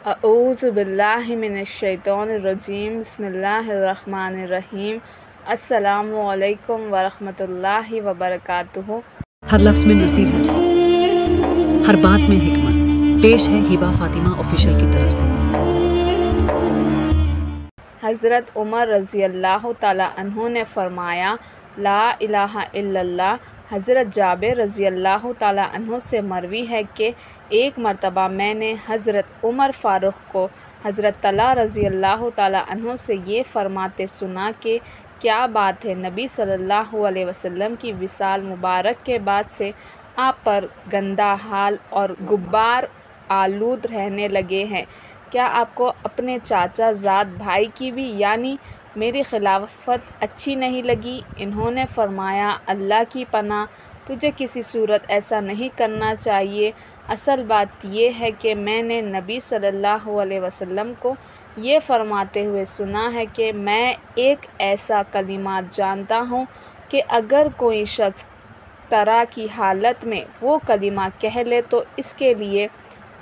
اعوذ باللہ من الشیطان الرجیم بسم اللہ الرحمن الرحیم السلام علیکم ورحمۃ اللہ وبرکاتہ۔ ہر لفظ میں نصیحت، ہر بات میں حکمت۔ پیش ہے ہبہ فاطمہ آفیشیل کی طرف سے۔ حضرت عمر رضی اللہ تعالیٰ عنہ نے فرمایا، لا الہ الا اللہ۔ حضرت جابر رضی اللہ تعالیٰ عنہ سے مروی ہے کہ ایک مرتبہ میں نے حضرت عمر فاروق کو حضرت طلحہ رضی اللہ تعالیٰ عنہ سے یہ فرماتے سنا کہ کیا بات ہے، نبی صلی اللہ علیہ وسلم کی وصال مبارک کے بعد سے آپ پر گندہ حال اور غبار آلود رہنے لگے ہیں۔ کیا آپ کو اپنے چاچا زاد بھائی کی بھی یعنی میری خلافت اچھی نہیں لگی؟ انہوں نے فرمایا، اللہ کی پناہ، تجھے کسی صورت ایسا نہیں کرنا چاہیے۔ اصل بات یہ ہے کہ میں نے نبی صلی اللہ علیہ وسلم کو یہ فرماتے ہوئے سنا ہے کہ میں ایک ایسا کلمہ جانتا ہوں کہ اگر کوئی شخص طرح کی حالت میں وہ کلمہ کہہ لے تو اس کے لیے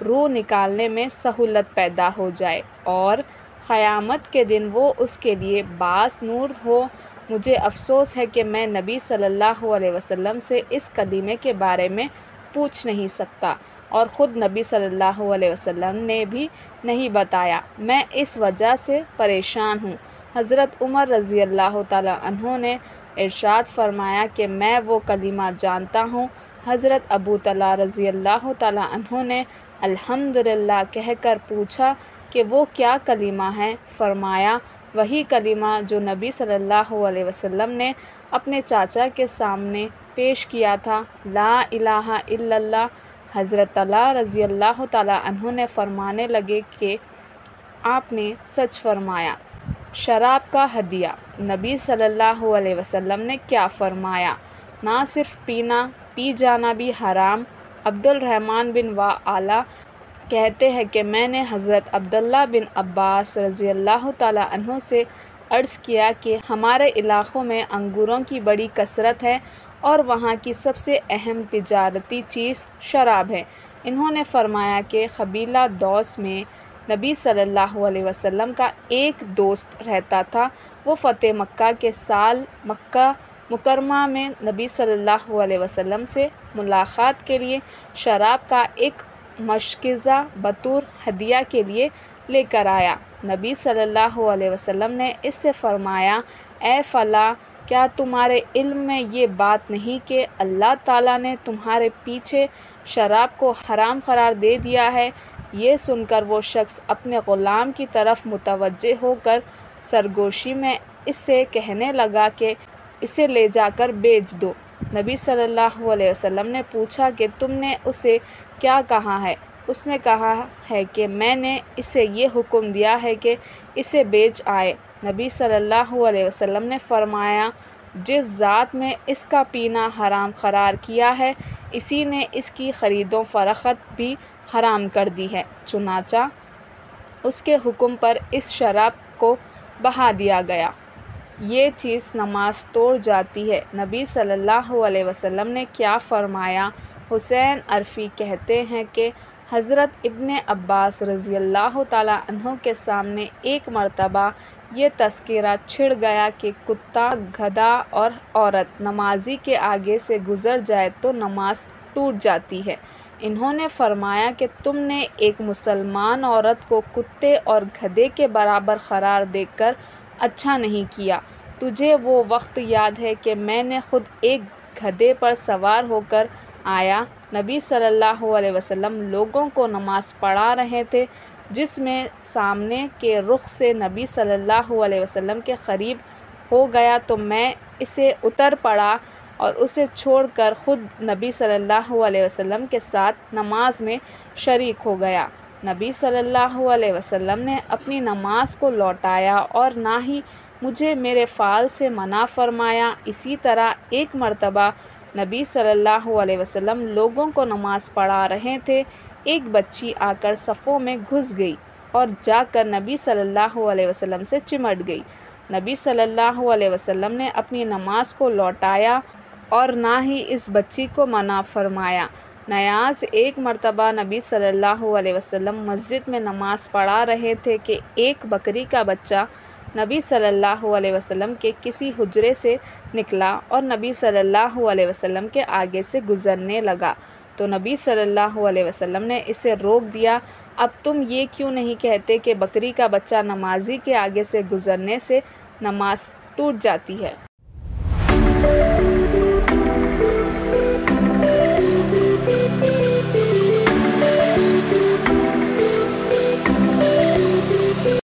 روح نکالنے میں سہولت پیدا ہو جائے اور قیامت کے دن وہ اس کے لیے باعث نور ہو۔ مجھے افسوس ہے کہ میں نبی صلی اللہ علیہ وسلم سے اس کلمے کے بارے میں پوچھ نہیں سکتا اور خود نبی صلی اللہ علیہ وسلم نے بھی نہیں بتایا، میں اس وجہ سے پریشان ہوں۔ حضرت عمر رضی اللہ تعالیٰ عنہ نے ارشاد فرمایا کہ میں وہ کلمہ جانتا ہوں۔ حضرت ابو طلحہ رضی اللہ تعالیٰ عنہ نے الحمدللہ کہہ کر پوچھا کہ وہ کیا کلمہ ہے؟ فرمایا، وہی کلمہ جو نبی صلی اللہ علیہ وسلم نے اپنے چاچا کے سامنے پیش کیا تھا، لا الہ الا اللہ۔ حضرت طلحہ رضی اللہ تعالیٰ عنہ نے فرمانے لگے کہ آپ نے سچ فرمایا۔ شراب کا ہدیہ۔ نبی صلی اللہ علیہ وسلم نے کیا فرمایا؟ نہ صرف پینا، پی جانا بھی حرام۔ عبد الرحمن بن وعلہ کہتے ہیں کہ میں نے حضرت عبداللہ بن عباس رضی اللہ تعالیٰ عنہ سے عرض کیا کہ ہمارے علاقوں میں انگوروں کی بڑی کثرت ہے اور وہاں کی سب سے اہم تجارتی چیز شراب ہے۔ انہوں نے فرمایا کہ قبیلہ دوس میں نبی صلی اللہ علیہ وسلم کا ایک دوست رہتا تھا۔ وہ فتح مکہ کے سال مکہ مکرمہ میں نبی صلی اللہ علیہ وسلم سے ملاقات کے لیے شراب کا ایک مشکزہ بطور ہدیہ کے لیے لے کر آیا۔ نبی صلی اللہ علیہ وسلم نے اس سے فرمایا، اے فلاں، کیا تمہارے علم میں یہ بات نہیں کہ اللہ تعالیٰ نے تمہارے پیچھے شراب کو حرام قرار دے دیا ہے؟ یہ سن کر وہ شخص اپنے غلام کی طرف متوجہ ہو کر سرگوشی میں اس سے کہنے لگا کہ اسے لے جا کر بیچ دو۔ نبی صلی اللہ علیہ وسلم نے پوچھا کہ تم نے اسے کیا کہا ہے؟ اس نے کہا ہے کہ میں نے اسے یہ حکم دیا ہے کہ اسے بیچ آئے۔ نبی صلی اللہ علیہ وسلم نے فرمایا، جس ذات میں اس کا پینا حرام قرار کیا ہے، اسی نے اس کی خرید و فروخت بھی حرام کر دی ہے۔ چنانچہ اس کے حکم پر اس شراب کو بہا دیا گیا۔ یہ چیز نماز توڑ جاتی ہے۔ نبی صلی اللہ علیہ وسلم نے کیا فرمایا؟ حسین عرفی کہتے ہیں کہ حضرت ابن عباس رضی اللہ تعالیٰ عنہ کے سامنے ایک مرتبہ یہ تذکرہ چھڑ گیا کہ کتا، گدھا اور عورت نمازی کے آگے سے گزر جائے تو نماز ٹوٹ جاتی ہے۔ انہوں نے فرمایا کہ تم نے ایک مسلمان عورت کو کتے اور گدھے کے برابر قرار دے کر اچھا نہیں کیا۔ تجھے وہ وقت یاد ہے کہ میں نے خود ایک گدھے پر سوار ہو کر آیا۔ نبی صلی اللہ علیہ وسلم لوگوں کو نماز پڑھا رہے تھے، جس میں سامنے کے رخ سے نبی صلی اللہ علیہ وسلم کے قریب ہو گیا تو میں اسے اتر پڑا اور اسے چھوڑ کر خود نبی صلی اللہ علیہ وسلم کے ساتھ نماز میں شریک ہو گیا۔ نبی صلی اللہ علیہ وسلم نے اپنی نماز کو لوٹایا اور نہ ہی مجھے میرے فعل سے منع فرمایا۔ اسی طرح ایک مرتبہ نبی صلی اللہ علیہ وسلم لوگوں کو نماز پڑھا رہے تھے، ایک بچی آ کر صفوں میں گھس گئی اور جا کر نبی صلی اللہ علیہ وسلم سے چمٹ گئی۔ نبی صلی اللہ علیہ وسلم نے اپنی نماز کو لوٹایا اور نہ ہی اس بچی کو منع فرمایا۔ نیاز ایک مرتبہ نبی صلی اللہ علیہ وسلم مسجد میں نماز پڑھا رہے تھے کہ ایک بکری کا بچہ نبی صلی اللہ علیہ وسلم کے کسی حجرے سے نکلا اور نبی صلی اللہ علیہ وسلم کے آگے سے گزرنے لگا، تو نبی صلی اللہ علیہ وسلم نے اسے روک دیا۔ اب تم یہ کیوں نہیں کہتے کہ بکری کا بچہ نمازی کے آگے سے گزرنے سے نماز ٹوٹ جاتی ہے؟